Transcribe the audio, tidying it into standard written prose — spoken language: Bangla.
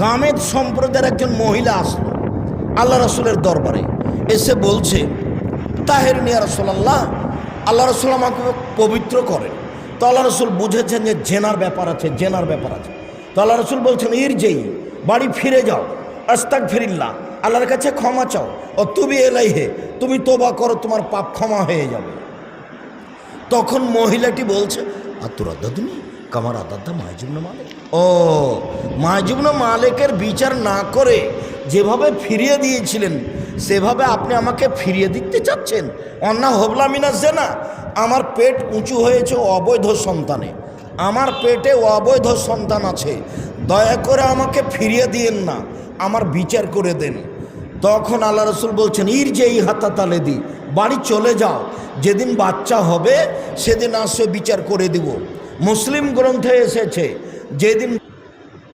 গামেদ সম্প্রদায়ের একজন মহিলা আসলো আল্লাহ রসুলের দরবারে, এসে বলছে তাহেরিনী ইয়া রাসূলুল্লাহ, আল্লাহ রসুল আমাকে পবিত্র করেন। তো আল্লাহ রসুল বুঝেছেন যে জেনার ব্যাপার আছে। তো আল্লাহ রসুল বলছেন ইরজিই, বাড়ি ফিরে যাও, আস্তাগফিরিল্লাহ, আল্লাহর কাছে ক্ষমা চাও, ও তুবি ইলাইহি, তুমি তওবা করো, তোমার পাপ ক্ষমা হয়ে যাবে। তখন মহিলাটি বলছে আতুরাদাদুনি কামার আদাদা মায়জুবনে মালিক। ও মায়জুবনে মালিকের বিচার না করে যেভাবে ফিরিয়ে দিয়েছিলেন সেভাবে আপনি আমাকে ফিরিয়ে দিতে চাচ্ছেন? অন্না হবলা মিনা জেনা, আমার পেট উঁচু হয়েছে অবৈধ সন্তানে, আমার পেটে অবৈধ সন্তান আছে, দয়া করে আমাকে ফিরিয়ে দিয়েন না, আমার বিচার করে দেন। তখন আল্লাহ রসুল বলছেন ইরজিই হাত্তা তালেদি, বাড়ি চলে যাও, যেদিন বাচ্চা হবে সেদিন আসে বিচার করে দিব। মুসলিম গ্রন্থে এসেছে যেদিন